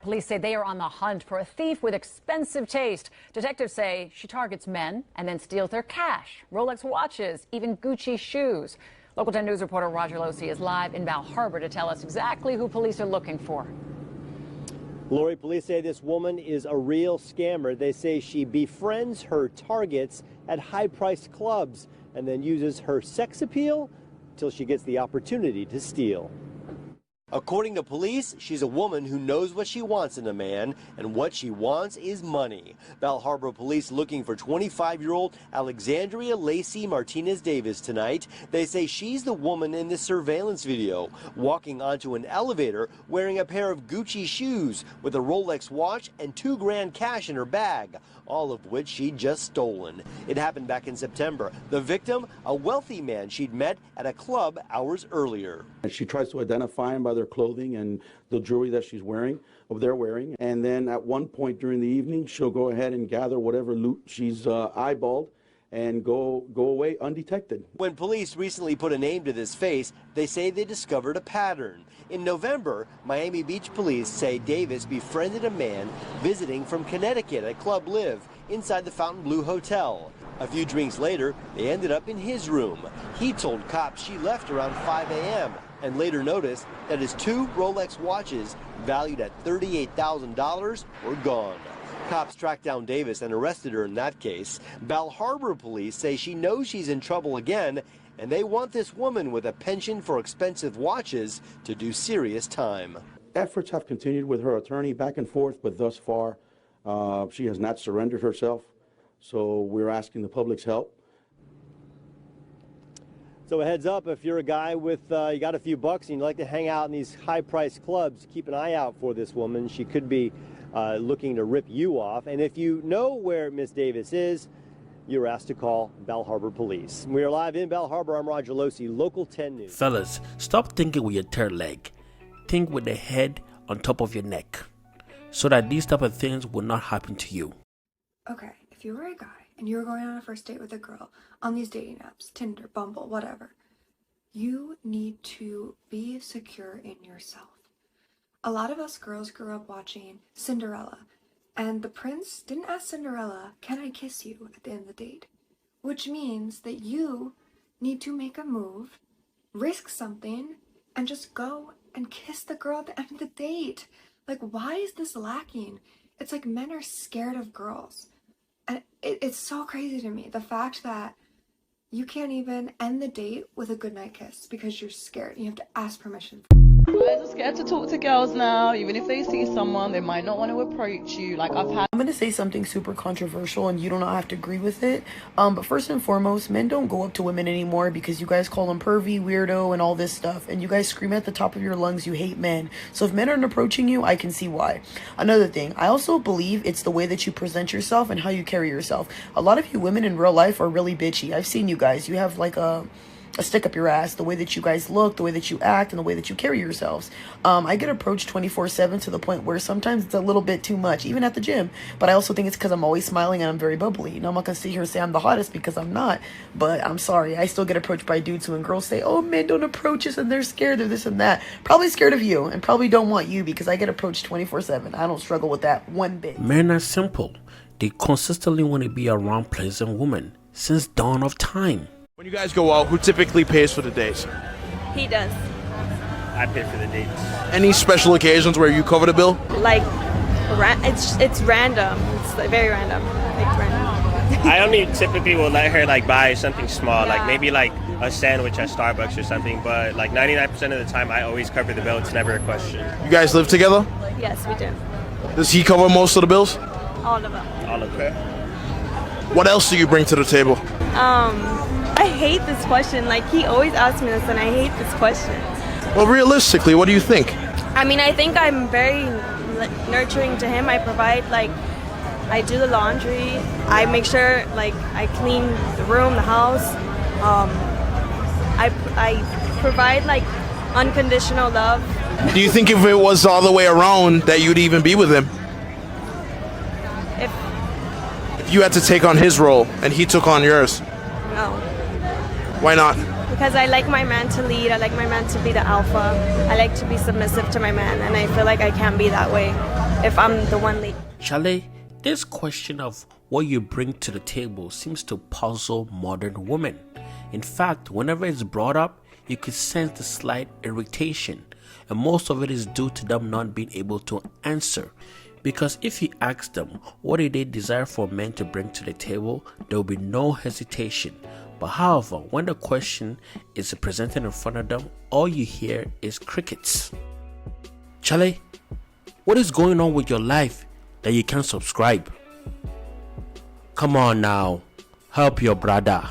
Police say they are on the hunt for a thief with expensive taste. Detectives say she targets men and then steals their cash, Rolex watches, even Gucci shoes. Local 10 News reporter Roger Losi is live in Bal Harbour to tell us exactly who police are looking for. Lori, police say this woman is a real scammer. They say she befriends her targets at high-priced clubs and then uses her sex appeal till she gets the opportunity to steal. According to police, she's a woman who knows what she wants in a man, and what she wants is money. Bal Harbour police looking for 25-year-old Alexandria Lacey Martinez Davis tonight. They say she's the woman in this surveillance video, walking onto an elevator wearing a pair of Gucci shoes with a Rolex watch and $2,000 cash in her bag, all of which she'd just stolen. It happened back in September. The victim, a wealthy man she'd met at a club hours earlier. And she tries to identify him by their clothing and the jewelry that they're wearing. And then at one point during the evening, she'll go ahead and gather whatever loot she's eyeballed and go away undetected. When police recently put a name to this face, they say they discovered a pattern. In November, Miami Beach police say Davis befriended a man visiting from Connecticut at Club Live inside the Fontainebleau Hotel. A few drinks later, they ended up in his room. He told cops she left around 5 a.m. and later noticed that his two Rolex watches, valued at $38,000, were gone. Cops tracked down Davis and arrested her in that case. Bal Harbour police say she knows she's in trouble again, and they want this woman with a penchant for expensive watches to do serious time. Efforts have continued with her attorney back and forth, but thus far she has not surrendered herself. So we're asking the public's help. So a heads up, if you're a guy with, you got a few bucks and you like to hang out in these high-priced clubs, keep an eye out for this woman. She could be looking to rip you off. And if you know where Miss Davis is, you're asked to call Bal Harbour Police. We are live in Bal Harbour. I'm Roger Losi, Local 10 News. Fellas, stop thinking with your third leg. Think with the head on top of your neck, so that these type of things will not happen to you. Okay, if you were a guy and you were going on a first date with a girl on these dating apps, Tinder, Bumble, whatever, you need to be secure in yourself. A lot of us girls grew up watching Cinderella, and the prince didn't ask Cinderella, "Can I kiss you?" at the end of the date, which means that you need to make a move, risk something, and just go and kiss the girl at the end of the date. Like, why is this lacking? It's like men are scared of girls. And it's so crazy to me, the fact that you can't even end the date with a goodnight kiss because you're scared. You have to ask permission. Guys are scared to talk to girls now. Even if they see someone, they might not want to approach you. Like, I'm gonna say something super controversial and you do not have to agree with it. But first and foremost, men don't go up to women anymore because you guys call them pervy, weirdo, and all this stuff. And you guys scream at the top of your lungs you hate men. So if men aren't approaching you, I can see why. Another thing, I also believe it's the way that you present yourself and how you carry yourself. A lot of you women in real life are really bitchy. I've seen you guys. You have like a stick up your ass, the way that you guys look, the way that you act, and the way that you carry yourselves. I get approached 24/7 to the point where sometimes it's a little bit too much, even at the gym. But I also think it's because I'm always smiling and I'm very bubbly. You know, I'm not going to sit here and say I'm the hottest because I'm not. But I'm sorry, I still get approached by dudes when girls say, "Oh, men don't approach us and they're scared of this and that." Probably scared of you and probably don't want you because I get approached 24/7. I don't struggle with that one bit. Men are simple. They consistently want to be around pleasant women since dawn of time. When you guys go out, who typically pays for the dates? He does. I pay for the dates. Any special occasions where you cover the bill? Like, it's random. It's like very random. Like random. I only typically will let her like buy something small, like maybe like a sandwich at Starbucks or something. But like 99% of the time, I always cover the bill. It's never a question. You guys live together? Yes, we do. Does he cover most of the bills? All of them. All of them. What else do you bring to the table? I hate this question. Like, he always asks me this, and I hate this question. Well, realistically, what do you think? I mean, I think I'm very nurturing to him. I provide, like, I do the laundry. I make sure, like, I clean the room, the house. I provide, like, unconditional love. Do you think if it was the other way around that you'd even be with him? If you had to take on his role and he took on yours? No. Why not? because I like my man to lead. I like my man to be the alpha. I like to be submissive to my man, and I feel like I can't be that way if I'm the one lead. Charlie, this question of what you bring to the table seems to puzzle modern women. In fact, whenever it's brought up, you could sense the slight irritation, and most of it is due to them not being able to answer. Because if you ask them what do they desire for men to bring to the table, there will be no hesitation. But however, when the question is presented in front of them, all you hear is crickets. Charlie, what is going on with your life that you can't subscribe? Come on now, help your brother.